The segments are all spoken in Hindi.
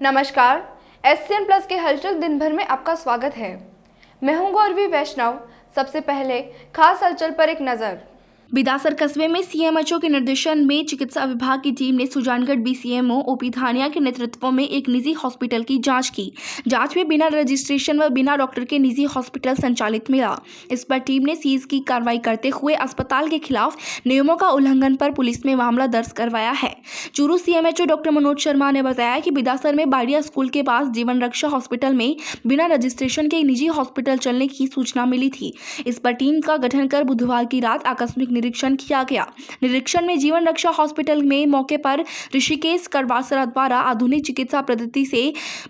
नमस्कार, SCN प्लस के हलचल दिन भर में आपका स्वागत है। मैं हूं गौरवी वैष्णव। सबसे पहले खास हलचल पर एक नजर। बिदासर कस्बे में CMHO के निर्देशन में चिकित्सा विभाग की टीम ने सुजानगढ़ BCMO OP धानिया के नेतृत्व में एक निजी हॉस्पिटल की जांच की। जांच में बिना रजिस्ट्रेशन व बिना डॉक्टर के निजी हॉस्पिटल संचालित मिला। इस पर टीम ने सीज की कार्रवाई करते हुए अस्पताल के खिलाफ नियमों का उल्लंघन पर पुलिस में मामला दर्ज करवाया है। चूरू CMHO डॉक्टर मनोज शर्मा ने बताया कि बिदासर में बाड़िया स्कूल के पास जीवन रक्षा हॉस्पिटल में बिना रजिस्ट्रेशन के निजी हॉस्पिटल चलने की सूचना मिली थी। इस पर टीम का गठन कर बुधवार की रात आकस्मिक निरीक्षण किया गया। निरीक्षण में जीवन रक्षा हॉस्पिटल में मौके पर ऋषिकेश कड़वासरा द्वारा आधुनिक चिकित्सा पद्धति से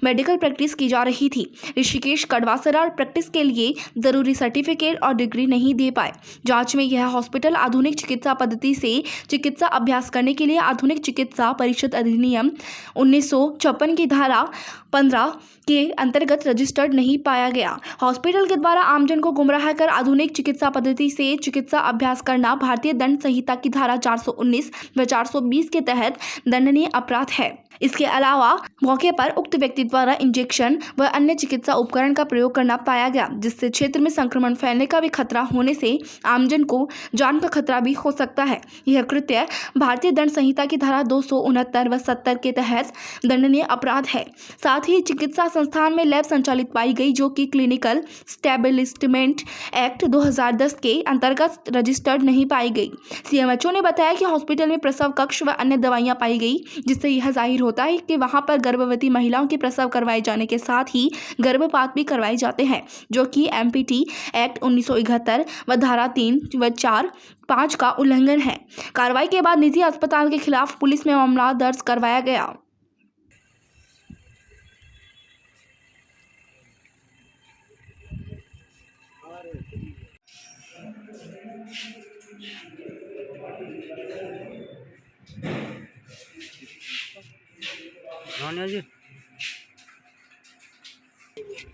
मेडिकल प्रैक्टिस की जा रही थी। ऋषिकेश कड़वासरा प्रैक्टिस के लिए जरूरी सर्टिफिकेट और डिग्री नहीं दे पाए। जांच में यह हॉस्पिटल आधुनिक चिकित्सा पद्धति से चिकित्सा अभ्यास करने के लिए आधुनिक चिकित्सा परिषद अधिनियम 1956 की धारा 15 के अंतर्गत रजिस्टर्ड नहीं पाया गया। हॉस्पिटल के द्वारा आमजन को गुमराह कर आधुनिक चिकित्सा पद्धति से चिकित्सा अभ्यास करना भारतीय दंड संहिता की धारा 419 व 420 के तहत दंडनीय अपराध है। इसके अलावा मौके पर उक्त व्यक्ति द्वारा इंजेक्शन व अन्य चिकित्सा उपकरण का प्रयोग करना पाया गया, जिससे क्षेत्र में संक्रमण फैलने का भी खतरा होने से आमजन को जान का खतरा भी हो सकता है। यह कृत्य भारतीय दंड संहिता की धारा 269 व 70 के तहत दंडनीय अपराध है। साथ ही चिकित्सा संस्थान में लैब संचालित पाई गई, जो कि क्लिनिकल स्टैब्लिशमेंट एक्ट 2010 के अंतर्गत रजिस्टर्ड नहीं पाई गई। CMHO ने बताया कि हॉस्पिटल में प्रसव कक्ष व अन्य दवाइयां पाई गई, जिससे यह जाहिर होता है कि वहां पर गर्भवती महिलाओं के प्रसव करवाए जाने के साथ ही गर्भपात भी करवाए जाते हैं, जो कि MPT एक्ट 1971 व धारा 3 व 4, 5 का उल्लंघन है। कार्रवाई के बाद निजी अस्पताल के खिलाफ पुलिस में मामला दर्ज करवाया गया।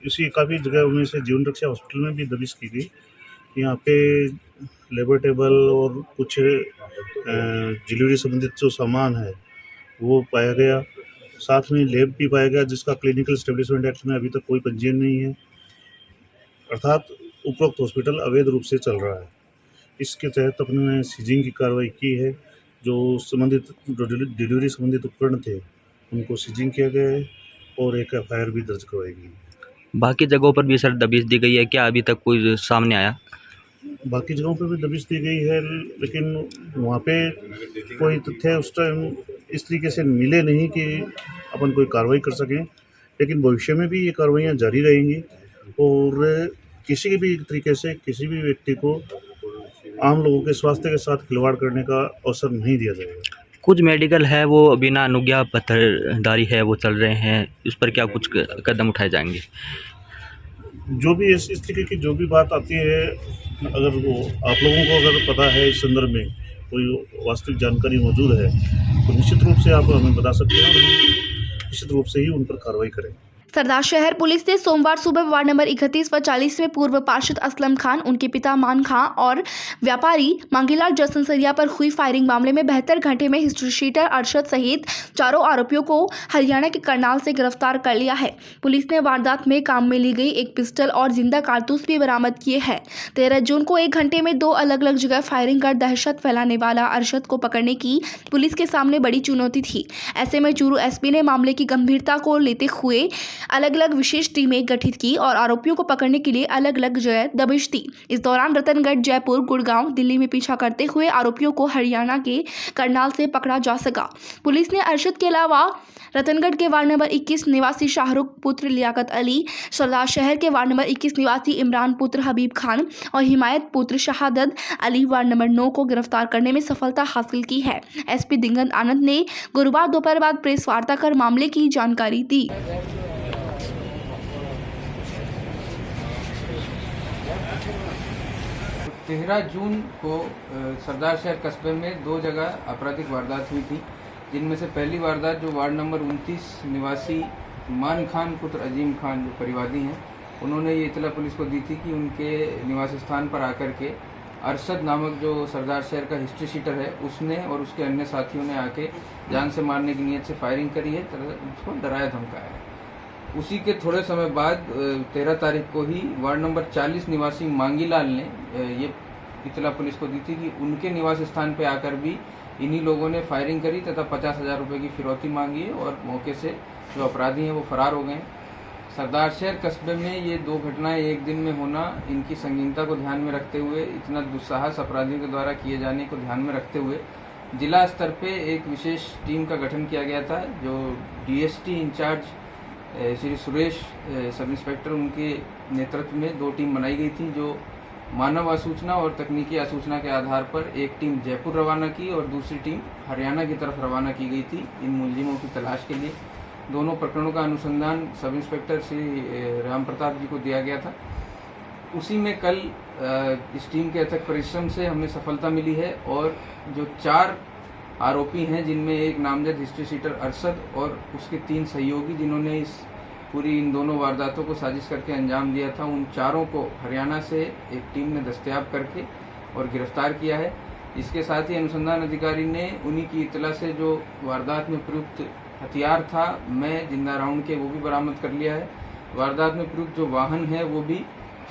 इसी काफ़ी जगह में से जीवन रक्षा हॉस्पिटल में भी दबिश की गई। यहाँ पे लेबर टेबल और कुछ डिलीवरी संबंधित जो सामान है वो पाया गया। साथ में लैब भी पाया गया, जिसका क्लिनिकल एस्टेब्लिशमेंट एक्ट में अभी तक कोई पंजीयन नहीं है, अर्थात उपरोक्त हॉस्पिटल अवैध रूप से चल रहा है। इसके तहत अपने सीजिंग की कार्रवाई की है। जो संबंधित डिलीवरी संबंधित उपकरण थे उनको सीजिंग किया गया है और एक FIR भी दर्ज करवाई गई। बाकी जगहों पर भी सर दबिश दी गई है क्या? अभी तक कोई सामने आया? बाकी जगहों पर भी दबिश दी गई है, लेकिन वहाँ पे कोई तथ्य उस टाइम इस तरीके से मिले नहीं कि अपन कोई कार्रवाई कर सकें। लेकिन भविष्य में भी ये कार्रवाइयाँ जारी रहेंगी और किसी भी तरीके से किसी भी व्यक्ति को आम लोगों के स्वास्थ्य के साथ खिलवाड़ करने का अवसर नहीं दिया जाएगा। कुछ मेडिकल है वो बिना अनुज्ञा पत्रधारी है वो चल रहे हैं, इस पर क्या कुछ कदम उठाए जाएंगे? जो भी इस तरीके की जो भी बात आती है, अगर वो आप लोगों को अगर पता है, इस संदर्भ में कोई वास्तविक जानकारी मौजूद है, तो निश्चित रूप से आप हमें बता सकते हैं और हम निश्चित रूप से ही उन पर कार्रवाई करें। सरदार शहर पुलिस ने सोमवार सुबह वार्ड नंबर 31 व 40 में पूर्व पार्षद असलम खान, उनके पिता मान खां और व्यापारी मांगीलाल जसनसरिया पर हुई फायरिंग मामले में 72 घंटे में हिस्ट्री शीटर अरशद सहित चारों आरोपियों को हरियाणा के करनाल से गिरफ्तार कर लिया है। पुलिस ने वारदात में काम में ली गई एक पिस्टल और जिंदा कारतूस भी बरामद किए हैं। 13 जून को 1 घंटे में 2 अलग अलग जगह फायरिंग कर दहशत फैलाने वाला अरशद को पकड़ने की पुलिस के सामने बड़ी चुनौती थी। ऐसे में चूरू SP ने मामले की गंभीरता को लेते हुए अलग अलग विशेष टीमें गठित की और आरोपियों को पकड़ने के लिए अलग अलग जगह दबिश दी। इस दौरान रतनगढ़, जयपुर, गुड़गांव, दिल्ली में पीछा करते हुए आरोपियों को हरियाणा के करनाल से पकड़ा जा सका। पुलिस ने अरशद के अलावा रतनगढ़ के वार्ड नंबर 21 निवासी शाहरुख पुत्र लियाकत अली, सरदार शहर के वार्ड नंबर 21 निवासी इमरान पुत्र हबीब खान और हिमायत पुत्र शहादत अली वार्ड नंबर 9 को गिरफ्तार करने में सफलता हासिल की है। SP दिगंत आनंद ने गुरुवार दोपहर बाद प्रेस वार्ता कर मामले की जानकारी दी। 13 जून को सरदार शहर कस्बे में 2 जगह आपराधिक वारदात हुई थी, जिनमें से पहली वारदात जो वार्ड नंबर 29 निवासी मान खान पुत्र अजीम खान जो परिवादी हैं, उन्होंने ये इतला पुलिस को दी थी कि उनके निवास स्थान पर आकर के अरशद नामक जो सरदार शहर का हिस्ट्री शीटर है उसने और उसके अन्य साथियों ने आके जान से मारने की नीयत से फायरिंग करी है, उसको डराया धमकाया है। उसी के थोड़े समय बाद 13 तारीख को ही वार्ड नंबर 40 निवासी मांगीलाल ने ये इतला पुलिस को दी थी कि उनके निवास स्थान पे आकर भी इन्हीं लोगों ने फायरिंग करी तथा 50,000 रुपये की फिरौती मांगी है और मौके से जो अपराधी हैं वो फरार हो गए हैं। सरदार शहर कस्बे में ये 2 घटनाएं एक दिन में होना, इनकी संगीनता को ध्यान में रखते हुए, इतना दुस्साहस अपराधियों के द्वारा किए जाने को ध्यान में रखते हुए जिला स्तर पे एक विशेष टीम का गठन किया गया था, जो DST in charge Shri Suresh sub inspector उनके नेतृत्व में 2 टीम बनाई गई थी, जो मानव आसूचना और तकनीकी आसूचना के आधार पर एक टीम जयपुर रवाना की और दूसरी टीम हरियाणा की तरफ रवाना की गई थी इन मुलजिमों की तलाश के लिए। दोनों प्रकरणों का अनुसंधान सब इंस्पेक्टर श्री राम प्रताप जी को दिया गया था। उसी में कल इस टीम के अथक परिश्रम से हमें सफलता मिली है और जो 4 आरोपी हैं, जिनमें एक नामजद हिस्ट्री शीटर अरशद और उसके 3 सहयोगी जिन्होंने इस पूरी इन दोनों वारदातों को साजिश करके अंजाम दिया था, उन चारों को हरियाणा से एक टीम ने दस्तयाब करके और गिरफ्तार किया है। इसके साथ ही अनुसंधान अधिकारी ने उन्हीं की इतला से जो वारदात में प्रयुक्त हथियार था मैं जिंदा राउंड के, वो भी बरामद कर लिया है। वारदात में प्रयुक्त जो वाहन है वो भी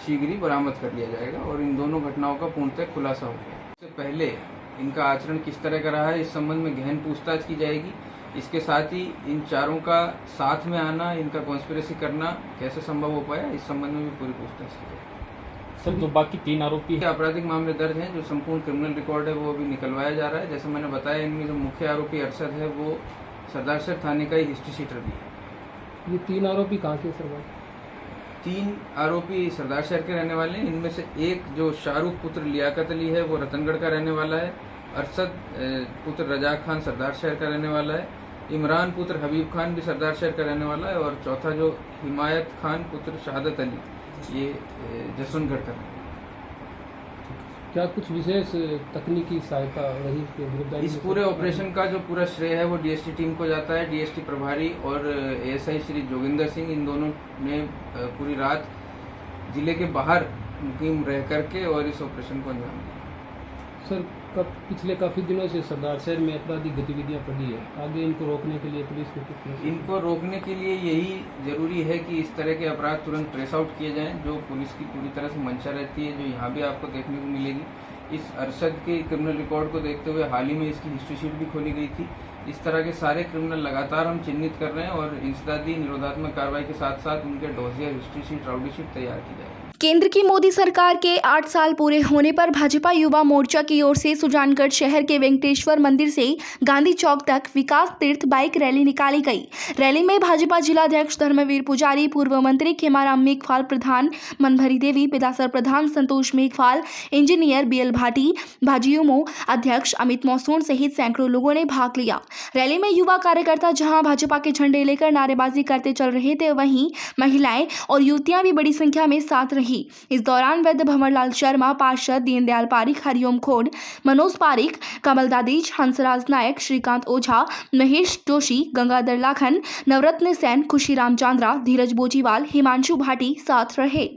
शीघ्र ही बरामद कर लिया जाएगा और इन दोनों घटनाओं का पूर्णतः खुलासा हो गया। इससे पहले इनका आचरण किस तरह का रहा है इस संबंध में गहन पूछताछ की जाएगी। इसके साथ ही इन चारों का साथ में आना, इनका कॉन्स्पिरेसी करना कैसे संभव हो पाया, इस संबंध में भी पूरी पूछताछ की जाएगी। सर, जो बाकी 3 आरोपी आपराधिक मामले दर्ज हैं, जो संपूर्ण क्रिमिनल रिकॉर्ड है वो अभी निकलवाया जा रहा है। जैसे मैंने बताया, इनमें जो मुख्य आरोपी अरशद है वो सरदार शहर थाने का ही हिस्ट्री शीटर भी है। ये 3 आरोपी कहाँ के सर? 3 आरोपी सरदार शहर के रहने वाले हैं। इनमें से एक जो शाहरुख पुत्र लियाकत अली है वो रतनगढ़ का रहने वाला है। अरशद पुत्र रजाक खान सरदार शहर का रहने वाला है। इमरान पुत्र हबीब खान भी सरदार शहर का रहने वाला है और चौथा जो हिमायत खान पुत्र शहादत अली, ये जसवंतगढ़ का रहने वाला है। क्या कुछ विशेष तकनीकी सहायता रही? इस पूरे ऑपरेशन का जो पूरा श्रेय है वो डीएसटी टीम को जाता है। डीएसटी प्रभारी और एएसआई श्री जोगिंदर सिंह, इन दोनों ने पूरी रात जिले के बाहर मुकीम रह करके और इस ऑपरेशन को अंजाम दिया। सर, पिछले काफ़ी दिनों से सरदार शहर में आपराधिक गतिविधियां बढ़ी है, आगे इनको रोकने के लिए पुलिस को इनको रोकने के लिए यही जरूरी है कि इस तरह के अपराध तुरंत ट्रेस आउट किए जाएं, जो पुलिस की पूरी तरह से मंशा रहती है, जो यहाँ भी आपको देखने को मिलेगी। इस अरशद के क्रिमिनल रिकॉर्ड को देखते हुए हाल ही में इसकी हिस्ट्री शीट भी खोली गई थी। इस तरह के सारे क्रिमिनल लगातार हम चिन्हित कर रहे हैं और इंसदादी निरोधात्मक कार्रवाई के साथ साथ उनके dossier, history sheet, rowdy sheet तैयार की जाएगी। केंद्र की मोदी सरकार के 8 साल पूरे होने पर भाजपा युवा मोर्चा की ओर से सुजानगढ़ शहर के वेंकटेश्वर मंदिर से गांधी चौक तक विकास तीर्थ बाइक रैली निकाली गई। रैली में भाजपा जिलाध्यक्ष धर्मवीर पुजारी, पूर्व मंत्री खेमाराम मेघवाल, प्रधान मनभरी देवी, पिदासर प्रधान संतोष मेघवाल, इंजीनियर बीएल भाटी, भाजयुमो अध्यक्ष अमित मौसून सहित सैकड़ों लोगों ने भाग लिया। रैली में युवा कार्यकर्ता जहां भाजपा के झंडे लेकर नारेबाजी करते चल रहे थे, वहीं महिलाएं और युवतियां भी बड़ी संख्या में साथ रही। इस दौरान वैद्य भंवरलाल शर्मा, पार्षद दीनदयाल पारिक, हरिओम खोड, मनोज पारिक, कमल दादीज, हंसराज नायक, श्रीकांत ओझा, महेश जोशी, गंगाधर लाखन, नवरत्न सेन, खुशीराम चांद्रा, धीरज बोजीवाल, हिमांशु भाटी साथ रहे।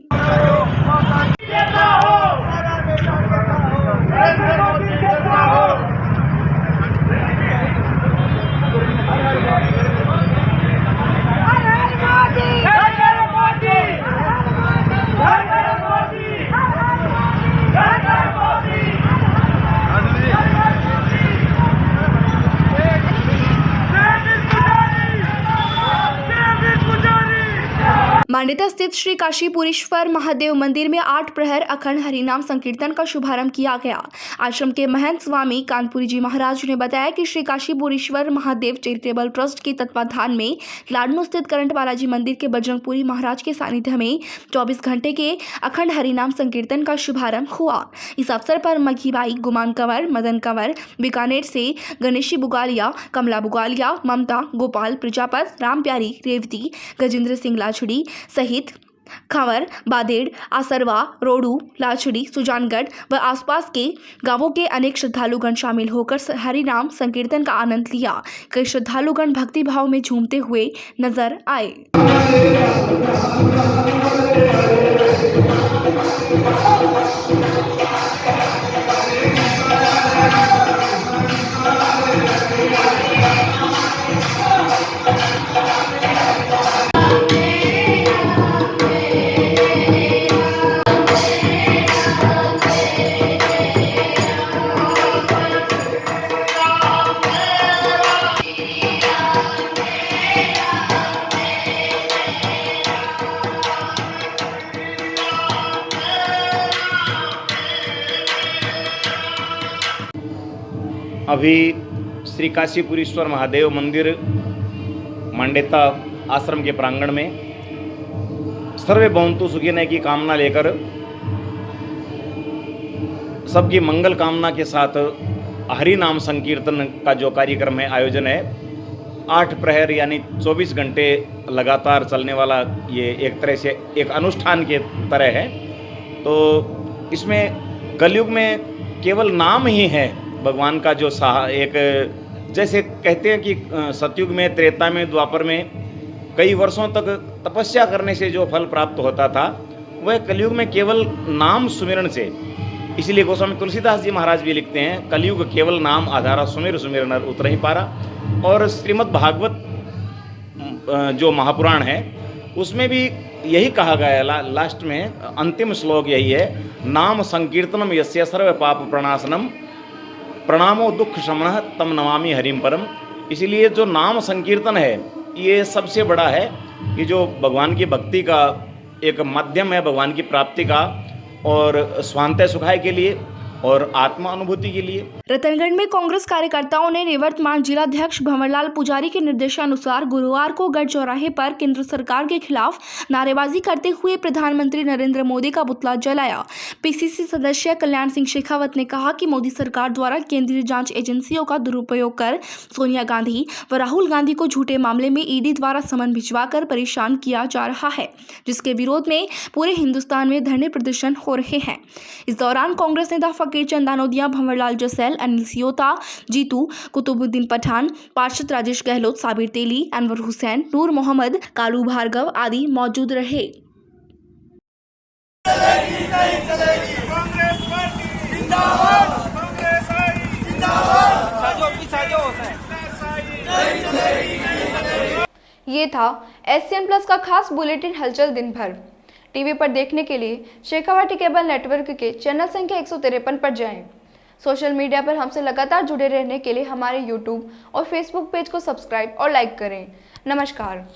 मांडेता स्थित श्री काशीपुरेश्वर महादेव मंदिर में 8 प्रहर अखंड हरिनाम संकीर्तन का शुभारंभ किया गया। आश्रम के महंत स्वामी कानपुरी जी महाराज ने बताया कि श्री काशीपुरेश्वर महादेव चैरिटेबल ट्रस्ट के तत्वाधान में लाडनू स्थित करंट बालाजी मंदिर के बजरंगपुरी महाराज के सानिध्य में 24 घंटे के अखंड हरिनाम संकीर्तन का शुभारंभ हुआ। इस अवसर पर मघीबाई, गुमान कंवर, मदन कंवर, बीकानेर से गणेशी बुगालिया, कमला बुगालिया, ममता, गोपाल प्रजापत, राम प्यारी, रेवती, गजेंद्र सिंह लाछड़ी सहित खंवर, बादेड़, आसरवा, रोडू, लाछड़ी, सुजानगढ़ व आसपास के गांवों के अनेक श्रद्धालुगण शामिल होकर हरिनाम संकीर्तन का आनंद लिया। कई श्रद्धालुगण भक्ति भाव में झूमते हुए नजर आए। अभी श्री काशीपुरीश्वर महादेव मंदिर मांडेता आश्रम के प्रांगण में सर्वे भवन्तु सुखिनः की कामना लेकर सबकी मंगल कामना के साथ हरि नाम संकीर्तन का जो कार्यक्रम है, आयोजन है, 8 प्रहर यानी 24 घंटे लगातार चलने वाला ये एक तरह से एक अनुष्ठान के तरह है। तो इसमें कलयुग में केवल नाम ही है भगवान का जो एक जैसे कहते हैं कि सतयुग में, त्रेता में, द्वापर में कई वर्षों तक तपस्या करने से जो फल प्राप्त होता था, वह कलयुग में केवल नाम सुमिरन से। इसीलिए गोस्वामी तुलसीदास जी महाराज भी लिखते हैं, कलयुग केवल नाम आधारा, सुमिर सुमिर नर उतर ही पारा। और श्रीमद् भागवत जो महापुराण है उसमें भी यही कहा गया है, लास्ट में अंतिम श्लोक यही है, नाम संकीर्तनम यस्य सर्व पाप प्रणाशनम प्रणामो दुख शमनः तम नमामि हरिम परम। इसीलिए जो नाम संकीर्तन है ये सबसे बड़ा है, ये जो भगवान की भक्ति का एक माध्यम है, भगवान की प्राप्ति का और स्वांतः सुखाय के लिए और आत्मा अनुभूति के लिए। रतनगढ़ में कांग्रेस कार्यकर्ताओं ने निवर्तमान जिलाध्यक्ष भंवरलाल पुजारी के निर्देशानुसार गुरुवार को गढ़ चौराहे पर केंद्र सरकार के खिलाफ नारेबाजी करते हुए प्रधानमंत्री नरेंद्र मोदी का पुतला जलाया। पीसीसी सदस्य कल्याण सिंह शेखावत ने कहा कि मोदी सरकार द्वारा केंद्रीय जांच एजेंसियों का दुरुपयोग कर सोनिया गांधी व राहुल गांधी को झूठे मामले में ईडी द्वारा समन भिजवाकर परेशान किया जा रहा है, जिसके विरोध में पूरे हिंदुस्तान में धरने प्रदर्शन हो रहे हैं। इस दौरान कांग्रेस नेता फकीर चंद दानोदिया, भंवरलाल जसैल, अनिल सियोता, जीतू, कुतुबुद्दीन पठान, पार्षद राजेश गहलोत, साबिर तेली, अनवर हुसैन, नूर मोहम्मद, कालू भार्गव आदि मौजूद रहे। ये था SCN प्लस का खास बुलेटिन हलचल दिन भर। टीवी पर देखने के लिए शेखावाटी केबल नेटवर्क के चैनल संख्या 153 पर जाएं। सोशल मीडिया पर हमसे लगातार जुड़े रहने के लिए हमारे YouTube और Facebook पेज को सब्सक्राइब और लाइक करें। नमस्कार।